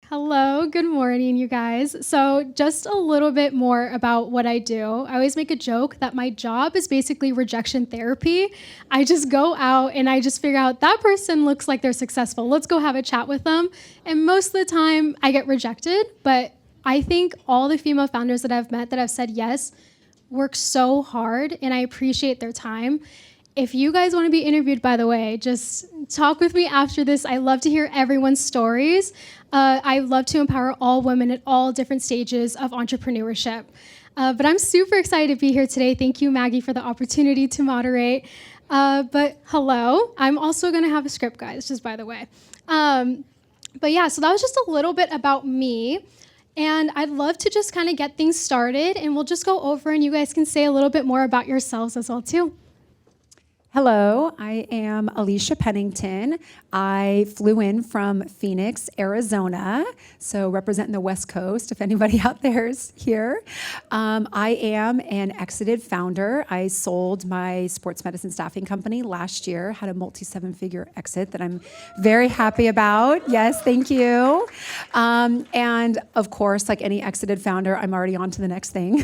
Hello, good morning, you guys. So, just a little bit more about what I do. I always make a joke that my job is basically rejection therapy. I just go out and I just figure out that person looks like they're successful. Let's go have a chat with them. And most of the time, I get rejected. But I think all the female founders that I've met that have said yes work so hard, and I appreciate their time. If you guys want to be interviewed, by the way, just talk with me after this. I love to hear everyone's stories. I love to empower all women at all different stages of entrepreneurship. But I'm super excited to be here today. Thank you, Maggie, for the opportunity to moderate. But hello, I'm also going to have a script, guys, just by the way. But yeah, so that was just a little bit about me. And I'd love to just kind of get things started, and we'll just go over and you guys can say a little bit more about yourselves as well, too. Hello, I am Alisha Pennington. I flew in from Phoenix, Arizona, so representing the West Coast, if anybody out there is here. I am an exited founder. I sold my sports medicine staffing company last year, had a multi-seven-figure exit that I'm very happy about. Yes, thank you. And of course, like any exited founder, I'm already on to the next thing.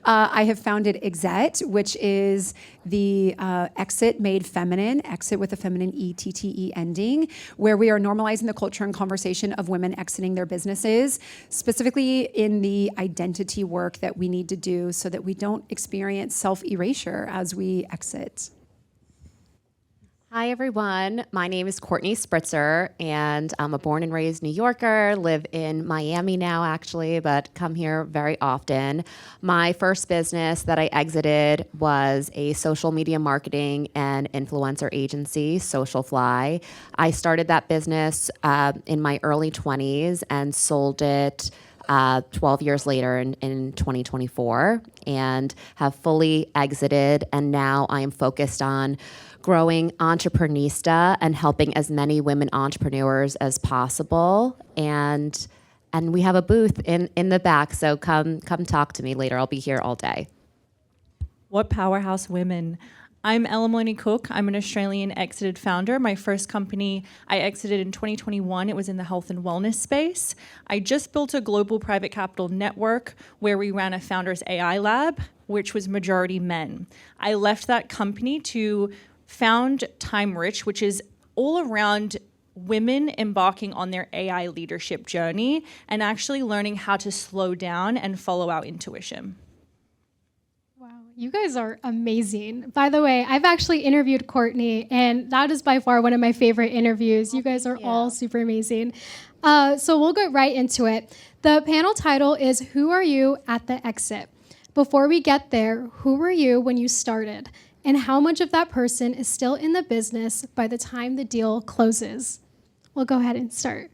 I have founded Exette, which is the Exit made feminine, exit with a feminine E-T-T-E ending, where we are normalizing the culture and conversation of women exiting their businesses, specifically in the identity work that we need to do so that we don't experience self-erasure as we exit. Hi, everyone. My name is Courtney Spritzer, and I'm a born and raised New Yorker, live in Miami now, actually, but come here very often. My first business that I exited was a social media marketing and influencer agency, Socialfly. I started that business in my early 20s and sold it 12 years later in 2024, and have fully exited, and now I am focused on growing Entreprenista and helping as many women entrepreneurs as possible. And we have a booth in the back, so come talk to me later. I'll be here all day. What powerhouse women. I'm Ella Molony Cook. I'm an Australian exited founder. My first company I exited in 2021. It was in the health and wellness space. I just built a global private capital network where we ran a founders AI lab, which was majority men. I left that company to found Timerich, which is all around women embarking on their AI leadership journey and actually learning how to slow down and follow our intuition. Wow, you guys are amazing. By the way, I've actually interviewed Courtney, and that is by far one of my favorite interviews. You guys are all super amazing. So we'll get right into it. The panel title is Who Are You at the Exit? Before we get there, who were you when you started? And how much of that person is still in the business by the time the deal closes? We'll go ahead and start.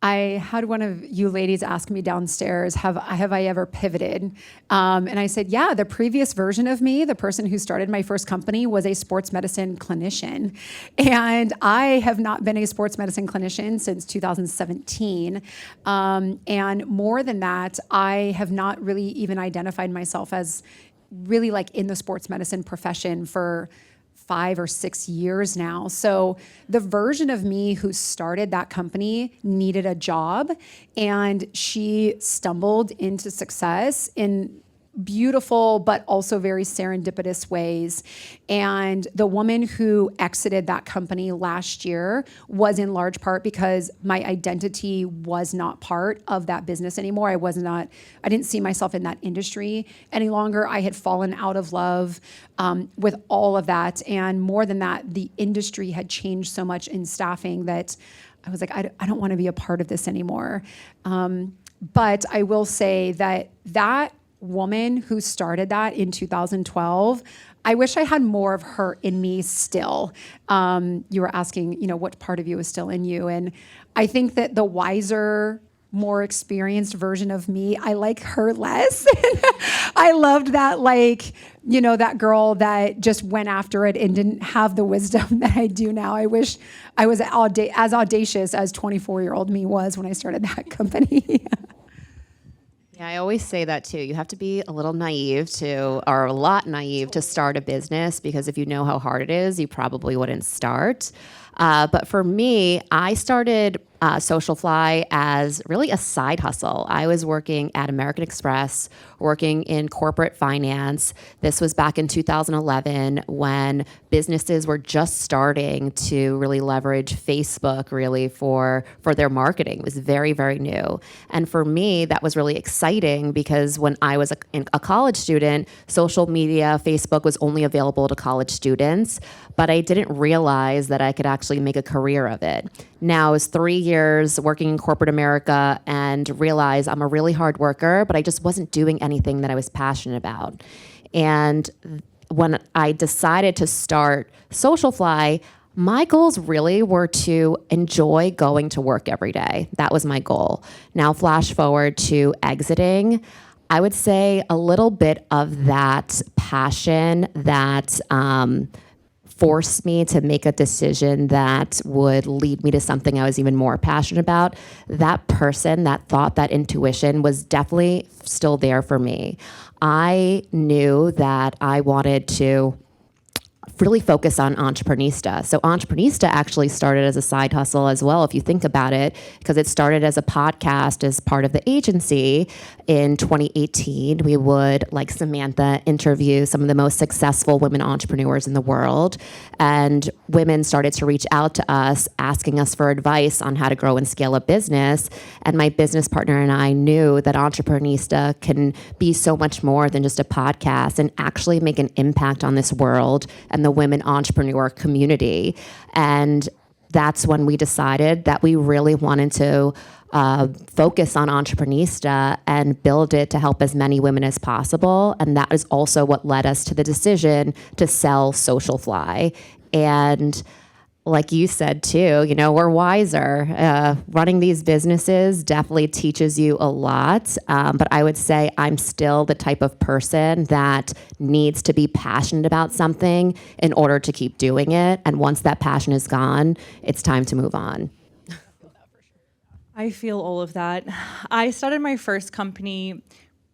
I had one of you ladies ask me downstairs, have I ever pivoted? And I said, yeah, the previous version of me, the person who started my first company, was a sports medicine clinician. And I have not been a sports medicine clinician since 2017. And more than that, I have not really even identified myself as really like in the sports medicine profession for 5 or 6 years now. So the version of me who started that company needed a job, and she stumbled into success in beautiful but also very serendipitous ways. And the woman who exited that company last year was in large part because my identity was not part of that business anymore. I didn't see myself in that industry any longer. I had fallen out of love with all of that. And more than that, the industry had changed so much in staffing that I was like, I don't want to be a part of this anymore. But I will say that woman who started that in 2012, I wish I had more of her in me still. You were asking, what part of you is still in you? And I think that the wiser, more experienced version of me, I like her less. I loved that, that girl that just went after it and didn't have the wisdom that I do now. I wish I was as audacious as 24-year-old me was when I started that company. Yeah, I always say that too. You have to be a little naive or a lot naive to start a business, because if you know how hard it is, you probably wouldn't start. But for me, I started Socialfly as really a side hustle. I was working at American Express, working in corporate finance. This was back in 2011 when businesses were just starting to really leverage Facebook really for their marketing. It was very, very new. And for me, that was really exciting because when I was a college student, social media, Facebook was only available to college students, but I didn't realize that I could actually make a career of it. Now, I was 3 years working in corporate America and realized I'm a really hard worker, but I just wasn't doing anything that I was passionate about. And when I decided to start Socialfly, my goals really were to enjoy going to work every day. That was my goal. Now, flash forward to exiting. I would say a little bit of that passion that forced me to make a decision that would lead me to something I was even more passionate about. That person, that thought, that intuition was definitely still there for me. I knew that I wanted to really focus on Entreprenista. So Entreprenista actually started as a side hustle as well, if you think about it, because it started as a podcast as part of the agency. In 2018, we would, like Samantha, interview some of the most successful women entrepreneurs in the world. And women started to reach out to us, asking us for advice on how to grow and scale a business. And my business partner and I knew that Entreprenista can be so much more than just a podcast and actually make an impact on this world and the women entrepreneur community. And that's when we decided that we really wanted to focus on Entreprenista and build it to help as many women as possible. And that is also what led us to the decision to sell Socialfly. And like you said too, we're wiser. Running these businesses definitely teaches you a lot. But I would say I'm still the type of person that needs to be passionate about something in order to keep doing it. And once that passion is gone, it's time to move on. I feel all of that. I started my first company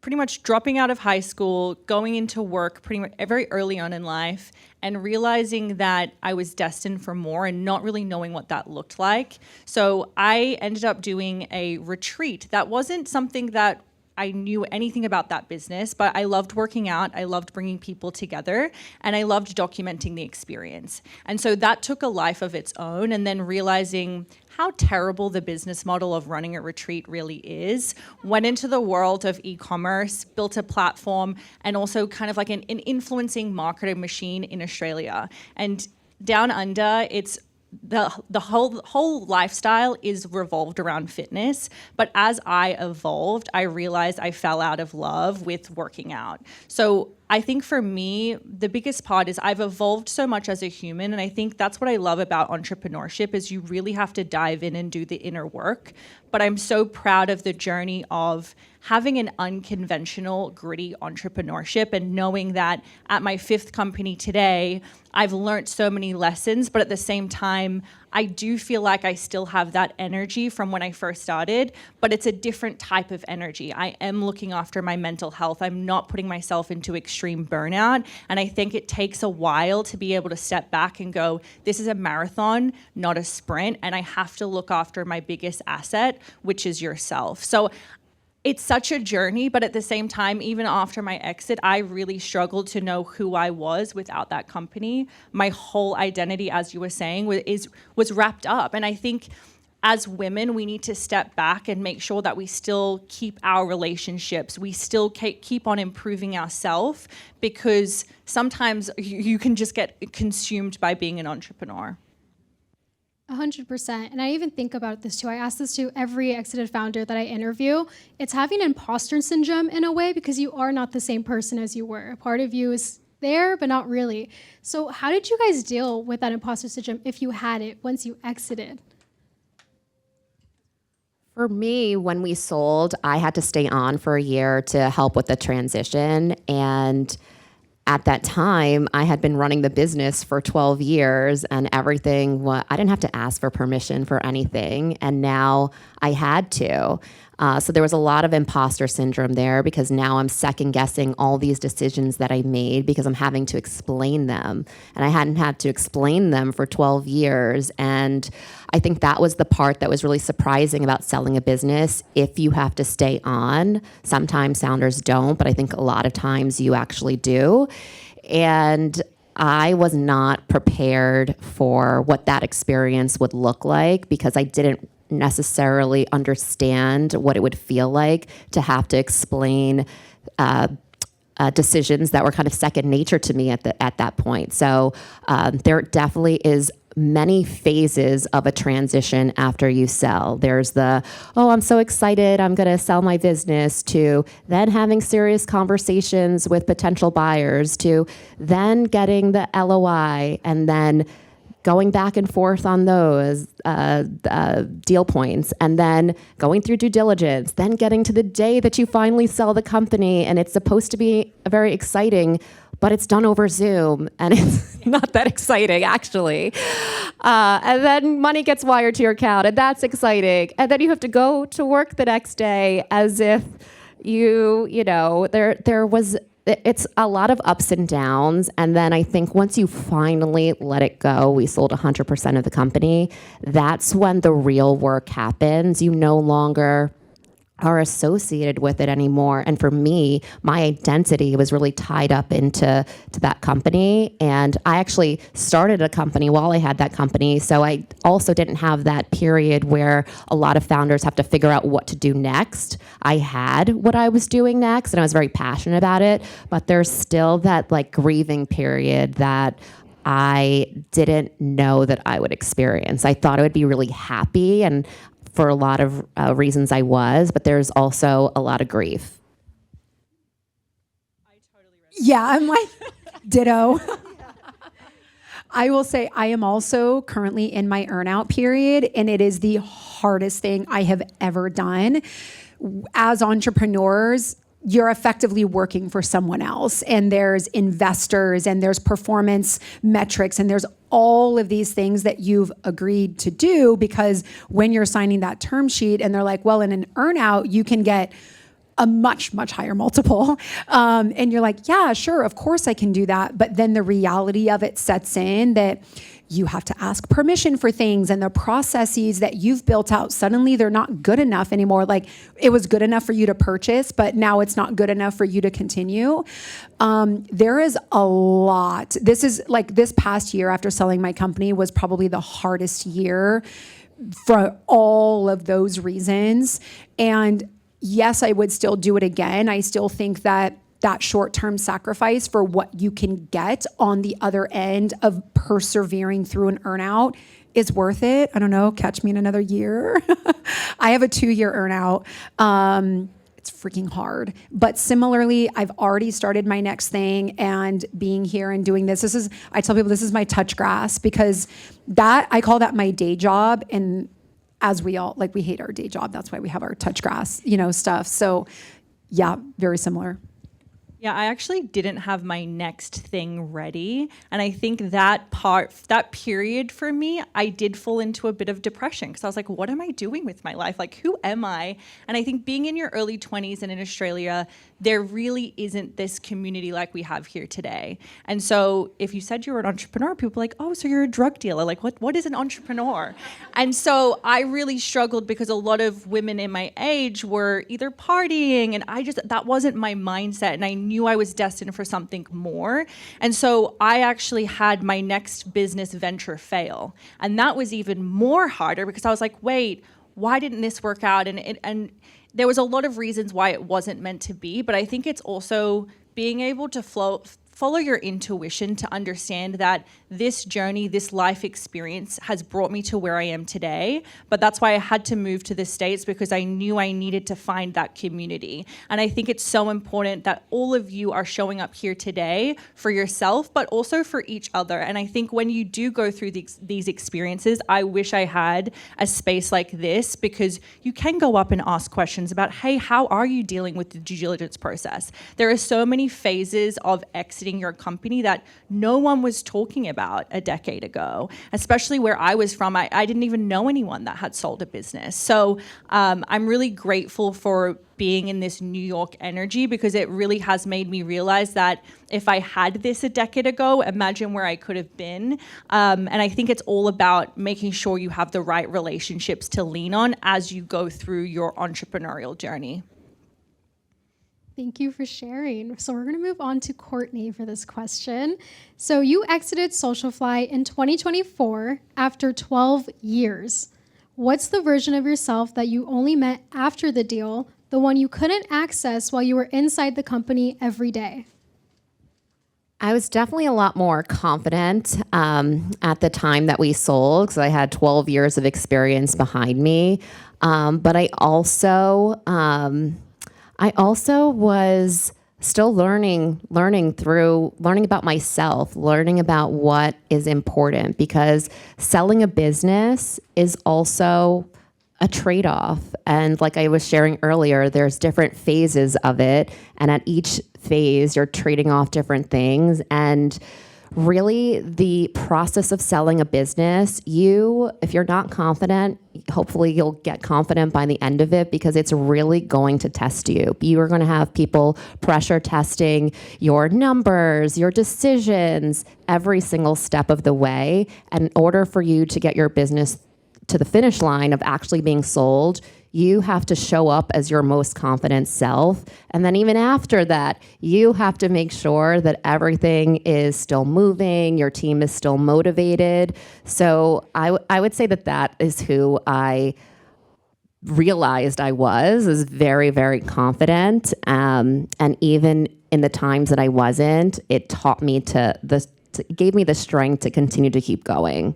pretty much dropping out of high school, going into work pretty much very early on in life, and realizing that I was destined for more and not really knowing what that looked like. So I ended up doing a retreat. That wasn't something that I knew anything about that business, but I loved working out. I loved bringing people together, and I loved documenting the experience. And so that took a life of its own, and then realizing how terrible the business model of running a retreat really is, went into the world of e-commerce, built a platform, and also kind of like an influencing marketing machine in Australia. And down under, it's the whole lifestyle is revolved around fitness. But as I evolved, I realized I fell out of love with working out. So I think for me, the biggest part is I've evolved so much as a human. And I think that's what I love about entrepreneurship is you really have to dive in and do the inner work. But I'm so proud of the journey of having an unconventional, gritty entrepreneurship and knowing that at my 5th company today, I've learned so many lessons, but at the same time, I do feel like I still have that energy from when I first started, but it's a different type of energy. I am looking after my mental health. I'm not putting myself into extreme burnout. And I think it takes a while to be able to step back and go, this is a marathon, not a sprint. And I have to look after my biggest asset, which is yourself. So it's such a journey, but at the same time, even after my exit, I really struggled to know who I was without that company. My whole identity, as you were saying, was wrapped up. And I think as women, we need to step back and make sure that we still keep our relationships. We still keep on improving ourselves, because sometimes you can just get consumed by being an entrepreneur. 100%. And I even think about this too. I ask this to every exited founder that I interview. It's having imposter syndrome in a way, because you are not the same person as you were. A part of you is there, but not really. So how did you guys deal with that imposter syndrome, if you had it, once you exited? For me, when we sold, I had to stay on for a year to help with the transition. And at that time, I had been running the business for 12 years and everything, I didn't have to ask for permission for anything. And now I had to. So there was a lot of imposter syndrome there because now I'm second guessing all these decisions that I made because I'm having to explain them. And I hadn't had to explain them for 12 years. And I think that was the part that was really surprising about selling a business. If you have to stay on, sometimes founders don't, but I think a lot of times you actually do. And I was not prepared for what that experience would look like because I didn't necessarily understand what it would feel like to have to explain decisions that were kind of second nature to me at that point. So there definitely is many phases of a transition after you sell. There's the, oh, I'm so excited, I'm going to sell my business, to then having serious conversations with potential buyers, to then getting the LOI, and then going back and forth on those deal points, and then going through due diligence, then getting to the day that you finally sell the company, and it's supposed to be very exciting, but it's done over Zoom, and it's not that exciting, actually. And then money gets wired to your account, and that's exciting. And then you have to go to work the next day as if it's a lot of ups and downs. And then I think once you finally let it go, we sold 100% of the company. That's when the real work happens. You no longer are associated with it anymore. And for me, my identity was really tied up into that company. And I actually started a company while I had that company. So I also didn't have that period where a lot of founders have to figure out what to do next. I had what I was doing next, and I was very passionate about it. But there's still that grieving period that I didn't know that I would experience. I thought I would be really happy, and for a lot of reasons I was, but there's also a lot of grief. Yeah, I'm like, ditto. I will say I am also currently in my earnout period, and it is the hardest thing I have ever done. As entrepreneurs, you're effectively working for someone else, and there's investors, and there's performance metrics, and there's all of these things that you've agreed to do, because when you're signing that term sheet and they're like, well, in an earnout, you can get a much, much higher multiple. And you're like, yeah, sure, of course I can do that. But then the reality of it sets in that you have to ask permission for things, and the processes that you've built out, suddenly they're not good enough anymore. Like, it was good enough for you to purchase, but now it's not good enough for you to continue. There is a lot. This past year after selling my company was probably the hardest year for all of those reasons. And yes, I would still do it again. I still think that short-term sacrifice for what you can get on the other end of persevering through an earnout is worth it. I don't know, catch me in another year. I have a 2-year earnout. It's freaking hard. But similarly, I've already started my next thing, and being here and doing this. I tell people this is my touch grass, because I call that my day job. And as we all, we hate our day job. That's why we have our touch grass, stuff. So yeah, very similar. Yeah, I actually didn't have my next thing ready. And I think that period for me, I did fall into a bit of depression, because I was like, what am I doing with my life? Who am I? And I think being in your early 20s and in Australia, there really isn't this community like we have here today. And so if you said you were an entrepreneur, people are like, oh, so you're a drug dealer. What is an entrepreneur? And so I really struggled, because a lot of women in my age were either partying, and that wasn't my mindset. And I knew I was destined for something more. And so I actually had my next business venture fail. And that was even more harder, because I was like, wait, why didn't this work out? And there was a lot of reasons why it wasn't meant to be, but I think it's also being able to follow your intuition to understand that this journey, this life experience has brought me to where I am today. But that's why I had to move to the States, because I knew I needed to find that community. And I think it's so important that all of you are showing up here today for yourself, but also for each other. And I think when you do go through these experiences, I wish I had a space like this, because you can go up and ask questions about, hey, how are you dealing with the due diligence process? There are so many phases of exiting exiting your company that no one was talking about a decade ago, especially where I was from. I didn't even know anyone that had sold a business. So I'm really grateful for being in this New York energy, because it really has made me realize that if I had this a decade ago, imagine where I could have been. And I think it's all about making sure you have the right relationships to lean on as you go through your entrepreneurial journey. Thank you for sharing. So we're going to move on to Courtney for this question. So you exited Socialfly in 2024 after 12 years. What's the version of yourself that you only met after the deal, the one you couldn't access while you were inside the company every day? I was definitely a lot more confident at the time that we sold, because I had 12 years of experience behind me. But I also was still learning about myself, learning about what is important, because selling a business is also a trade-off. And like I was sharing earlier, there's different phases of it. And at each phase, you're trading off different things. And really, the process of selling a business, if you're not confident, hopefully you'll get confident by the end of it, because it's really going to test you. You are going to have people pressure testing your numbers, your decisions, every single step of the way. And in order for you to get your business to the finish line of actually being sold, you have to show up as your most confident self. And then even after that, you have to make sure that everything is still moving, your team is still motivated. So I would say that is who I realized I was very, very confident. And even in the times that I wasn't, it taught me gave me the strength to continue to keep going.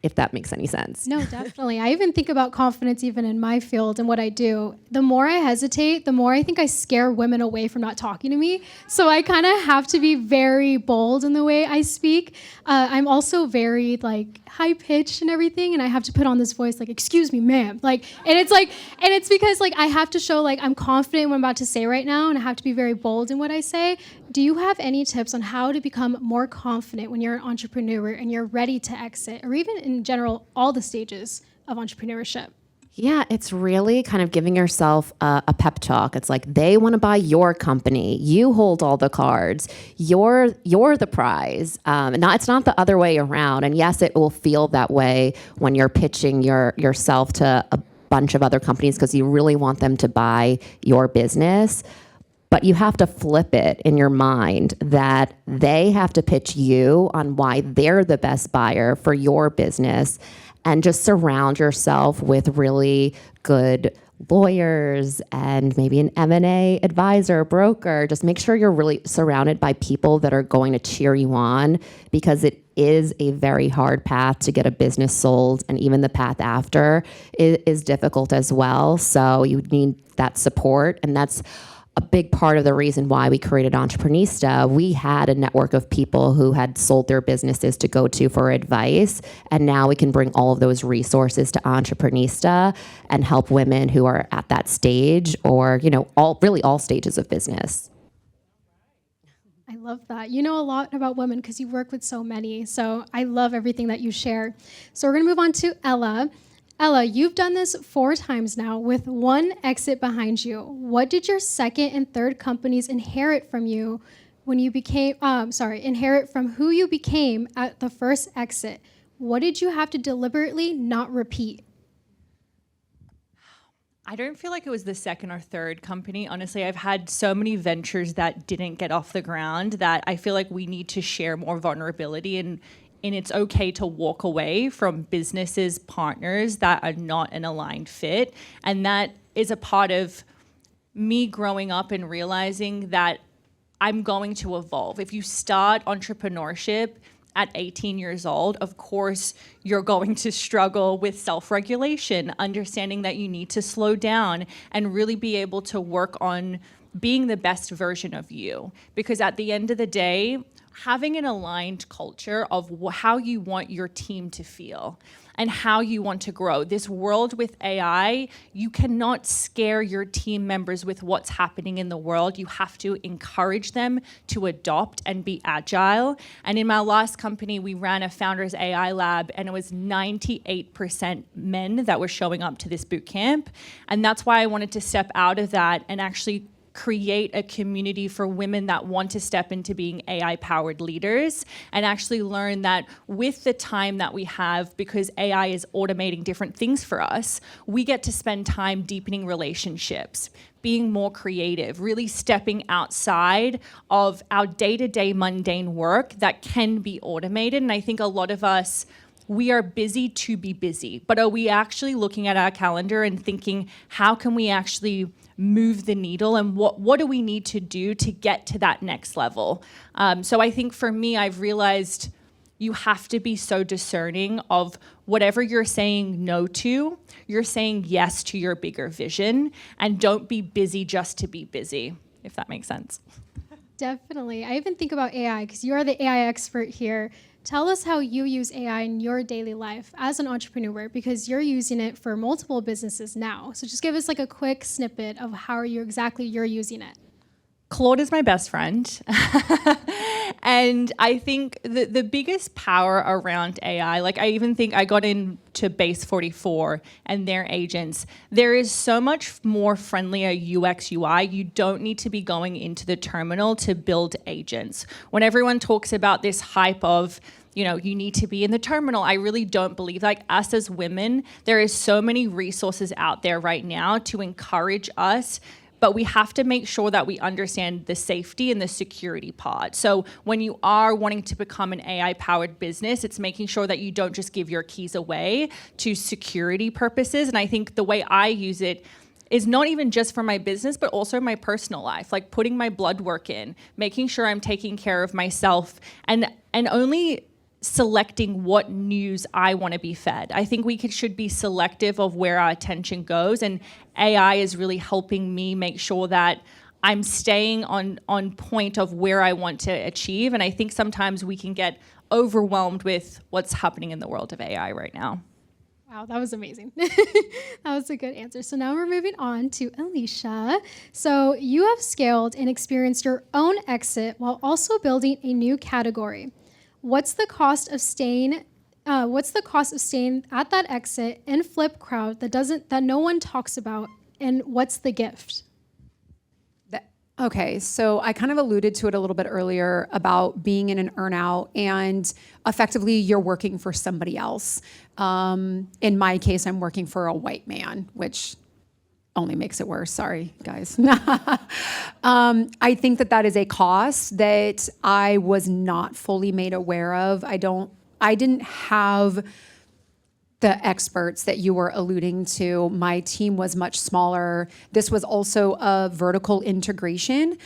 If that makes any sense. No, definitely. I even think about confidence even in my field and what I do. The more I hesitate, the more I think I scare women away from not talking to me. So I kind of have to be very bold in the way I speak. I'm also very high pitched and everything, and I have to put on this voice excuse me, ma'am. And it's because I have to show I'm confident in what I'm about to say right now, and I have to be very bold in what I say. Do you have any tips on how to become more confident when you're an entrepreneur and you're ready to exit, or even in general, all the stages of entrepreneurship? Yeah, it's really kind of giving yourself a pep talk. It's like, they want to buy your company. You hold all the cards. You're the prize. It's not the other way around. And yes, it will feel that way when you're pitching yourself to a bunch of other companies, because you really want them to buy your business. But you have to flip it in your mind that they have to pitch you on why they're the best buyer for your business, and just surround yourself with really good lawyers and maybe an M&A advisor, broker. Just make sure you're really surrounded by people that are going to cheer you on, because it is a very hard path to get a business sold, and even the path after is difficult as well. So you need that support, and that's a big part of the reason why we created Entreprenista. We had a network of people who had sold their businesses to go to for advice, and now we can bring all of those resources to Entreprenista and help women who are at that stage, or all stages of business. I love that. You know a lot about women because you work with so many. So I love everything that you share. So we're going to move on to Ella. Ella, you've done this 4 times now with one exit behind you. What did your second and third companies inherit from you when you inherit from who you became at the first exit? What did you have to deliberately not repeat? I don't feel like it was the second or third company. Honestly, I've had so many ventures that didn't get off the ground that I feel like we need to share more vulnerability, and it's okay to walk away from businesses, partners that are not an aligned fit. And that is a part of me growing up and realizing that I'm going to evolve. If you start entrepreneurship at 18 years old, of course, you're going to struggle with self-regulation, understanding that you need to slow down and really be able to work on being the best version of you. Because at the end of the day, having an aligned culture of how you want your team to feel and how you want to grow. This world with AI, you cannot scare your team members with what's happening in the world. You have to encourage them to adopt and be agile. And in my last company, we ran a founders AI lab, and it was 98% men that were showing up to this boot camp. And that's why I wanted to step out of that and actually create a community for women that want to step into being AI-powered leaders and actually learn that with the time that we have, because AI is automating different things for us, we get to spend time deepening relationships, being more creative, really stepping outside of our day-to-day mundane work that can be automated. And I think a lot of us, we are busy to be busy, but are we actually looking at our calendar and thinking, how can we actually move the needle, and what do we need to do to get to that next level? So I think for me, I've realized you have to be so discerning of whatever you're saying no to, you're saying yes to your bigger vision, and don't be busy just to be busy, if that makes sense. Definitely. I even think about AI because you are the AI expert here. Tell us how you use AI in your daily life as an entrepreneur, because you're using it for multiple businesses now. So just give us like a quick snippet of how you're using it. Claude is my best friend. And I think the biggest power around AI, like I even think I got into Base 44 and their agents, there is so much more friendlier UX UI. You don't need to be going into the terminal to build agents. When everyone talks about this hype of, you know, you need to be in the terminal, I really don't believe, like us as women, there is so many resources out there right now to encourage us, but we have to make sure that we understand the safety and the security part. So when you are wanting to become an AI-powered business, it's making sure that you don't just give your keys away to security purposes. And I think the way I use it is not even just for my business, but also my personal life, like putting my blood work in, making sure I'm taking care of myself, and only selecting what news I want to be fed. I think we should be selective of where our attention goes, and AI is really helping me make sure that I'm staying on point of where I want to achieve. And I think sometimes we can get overwhelmed with what's happening in the world of AI right now. Wow, that was amazing. That was a good answer. So now we're moving on to Alisha. So you have scaled and experienced your own exit while also building a new category. What's the cost of staying at that exit and flip crowd that no one talks about, and what's the gift? Okay, so I kind of alluded to it a little bit earlier about being in an earnout, and effectively you're working for somebody else. In my case, I'm working for a white man, which only makes it worse. Sorry, guys. I think that is a cost that I was not fully made aware of. I didn't have the experts that you were alluding to. My team was much smaller. This was also a vertical integration.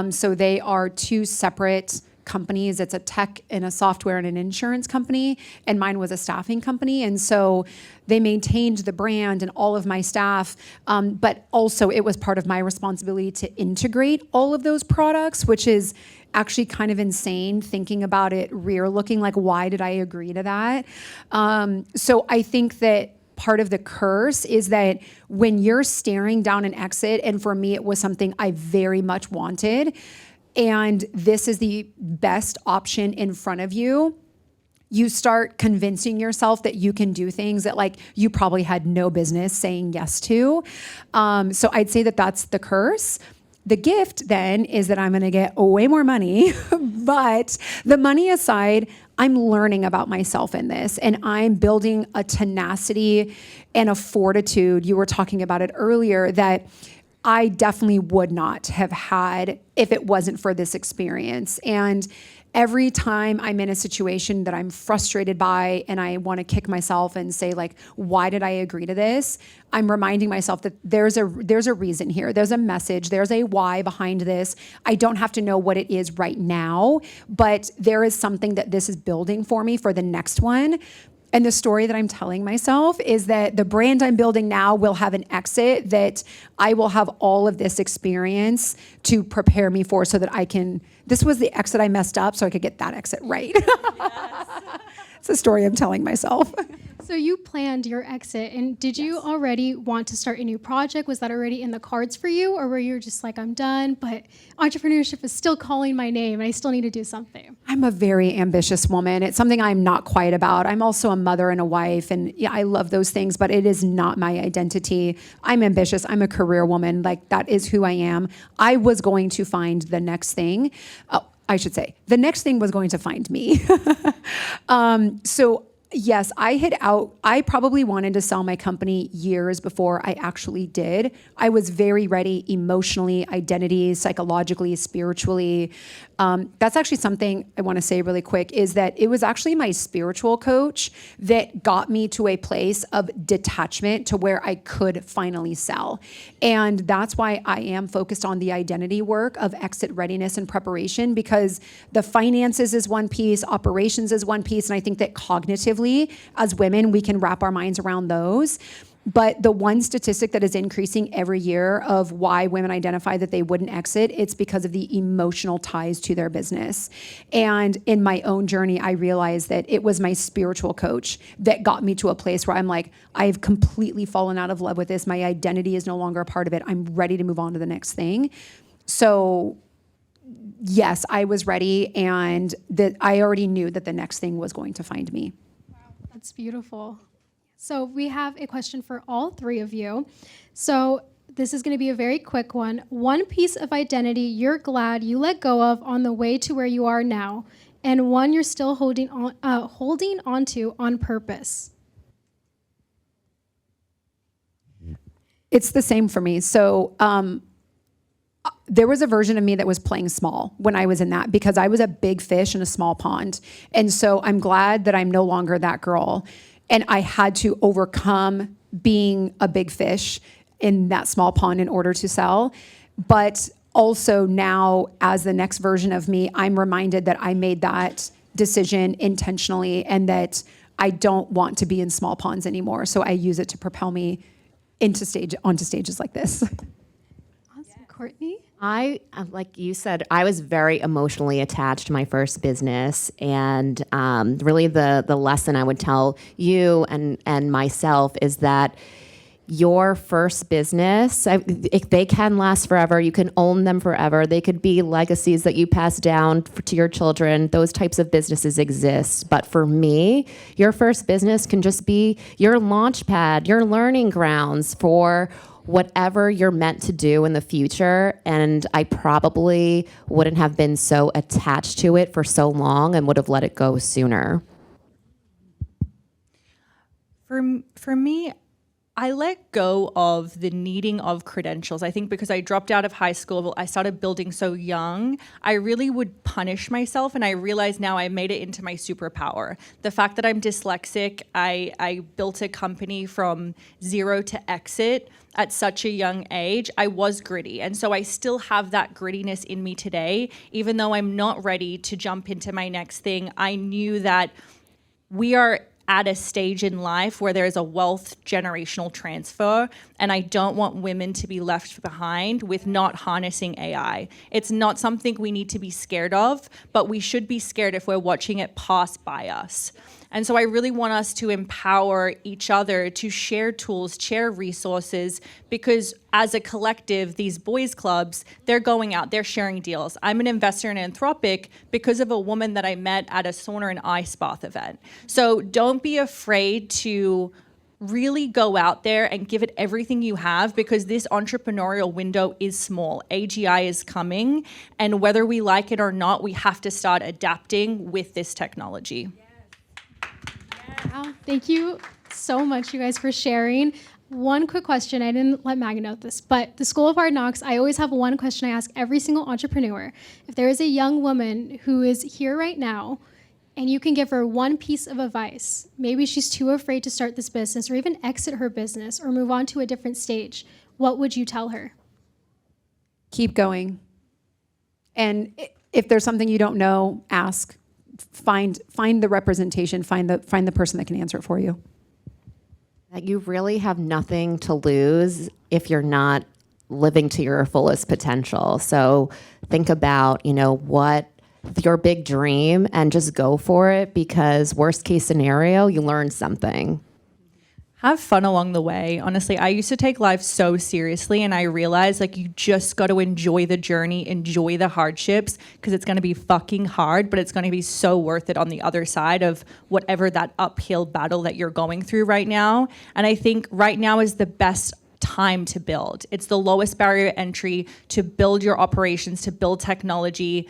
So they are two separate companies. It's a tech and a software and an insurance company, and mine was a staffing company. And so they maintained the brand and all of my staff, but also it was part of my responsibility to integrate all of those products, which is actually kind of insane thinking about it rear looking, like why did I agree to that? So I think that part of the curse is that when you're staring down an exit, and for me it was something I very much wanted, and this is the best option in front of you, you start convincing yourself that you can do things that like you probably had no business saying yes to. So I'd say that that's the curse. The gift then is that I'm going to get way more money, but the money aside, I'm learning about myself in this, and I'm building a tenacity and a fortitude. You were talking about it earlier that I definitely would not have had if it wasn't for this experience. And every time I'm in a situation that I'm frustrated by and I want to kick myself and say like, why did I agree to this? I'm reminding myself that there's a reason here. There's a message. There's a why behind this. I don't have to know what it is right now, but there is something that this is building for me for the next one. And the story that I'm telling myself is that the brand I'm building now will have an exit that I will have all of this experience to prepare me for so that I can, this was the exit I messed up so I could get that exit right. Yes. It's a story I'm telling myself. So you planned your exit, and did you already want to start a new project? Was that already in the cards for you, or were you just like, I'm done, but entrepreneurship is still calling my name, and I still need to do something? I'm a very ambitious woman. It's something I'm not quiet about. I'm also a mother and a wife, and yeah, I love those things, but it is not my identity. I'm ambitious. I'm a career woman. Like, that is who I am. I was going to find the next thing. I should say, the next thing was going to find me. So yes, I probably wanted to sell my company years before I actually did. I was very ready emotionally, identity, psychologically, spiritually. That's actually something I want to say really quick, is that it was actually my spiritual coach that got me to a place of detachment to where I could finally sell. And that's why I am focused on the identity work of exit readiness and preparation, because the finances is one piece, operations is one piece, and I think that cognitively, as women, we can wrap our minds around those. But the one statistic that is increasing every year of why women identify that they wouldn't exit, it's because of the emotional ties to their business. And in my own journey, I realized that it was my spiritual coach that got me to a place where I'm like, I've completely fallen out of love with this. My identity is no longer a part of it. I'm ready to move on to the next thing. So yes, I was ready, and that I already knew that the next thing was going to find me. That's beautiful. So we have a question for all three of you. So this is going to be a very quick one. One piece of identity you're glad you let go of on the way to where you are now, and one you're still holding on to on purpose. It's the same for me. So there was a version of me that was playing small when I was in that, because I was a big fish in a small pond. And so I'm glad that I'm no longer that girl. And I had to overcome being a big fish in that small pond in order to sell. But also now, as the next version of me, I'm reminded that I made that decision intentionally, and that I don't want to be in small ponds anymore. So I use it to propel me onto stages like this. Awesome. Courtney? Like you said, I was very emotionally attached to my first business, and really the lesson I would tell you and myself is that your first business, they can last forever. You can own them forever. They could be legacies that you pass down to your children. Those types of businesses exist. But for me, your first business can just be your launch pad, your learning grounds for whatever you're meant to do in the future. And I probably wouldn't have been so attached to it for so long and would have let it go sooner. For me, I let go of the needing of credentials. I think because I dropped out of high school, I started building so young, I really would punish myself, and I realize now I made it into my superpower. The fact that I'm dyslexic, I built a company from zero to exit at such a young age. I was gritty, and so I still have that grittiness in me today. Even though I'm not ready to jump into my next thing, I knew that we are at a stage in life where there is a wealth generational transfer, and I don't want women to be left behind with not harnessing AI. It's not something we need to be scared of, but we should be scared if we're watching it pass by us. And so I really want us to empower each other to share tools, share resources, because as a collective, these boys clubs, they're going out, they're sharing deals. I'm an investor in Anthropic because of a woman that I met at a sauna and ice bath event. So don't be afraid to really go out there and give it everything you have, because this entrepreneurial window is small. AGI is coming, and whether we like it or not, we have to start adapting with this technology. Wow. Thank you so much, you guys, for sharing. One quick question. I didn't let Maggie know this, but the School of Hard Knocks, I always have one question I ask every single entrepreneur. If there is a young woman who is here right now, and you can give her one piece of advice, maybe she's too afraid to start this business or even exit her business or move on to a different stage, what would you tell her? Keep going. And if there's something you don't know, ask. find the representation, find the person that can answer it for you. That you really have nothing to lose if you're not living to your fullest potential. So think about, what your big dream and just go for it, because worst case scenario, you learn something. Have fun along the way. Honestly, I used to take life so seriously, and I realized you just got to enjoy the journey, enjoy the hardships, because it's going to be fucking hard, but it's going to be so worth it on the other side of whatever that uphill battle that you're going through right now. And I think right now is the best time to build. It's the lowest barrier to entry to build your operations, to build technology.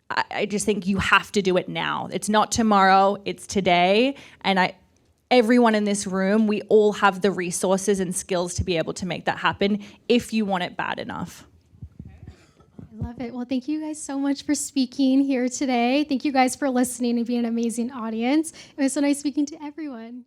I just think you have to do it now. It's not tomorrow, it's today. And everyone in this room, we all have the resources and skills to be able to make that happen if you want it bad enough. I love it. Well, thank you guys so much for speaking here today. Thank you guys for listening and being an amazing audience. It was so nice speaking to everyone.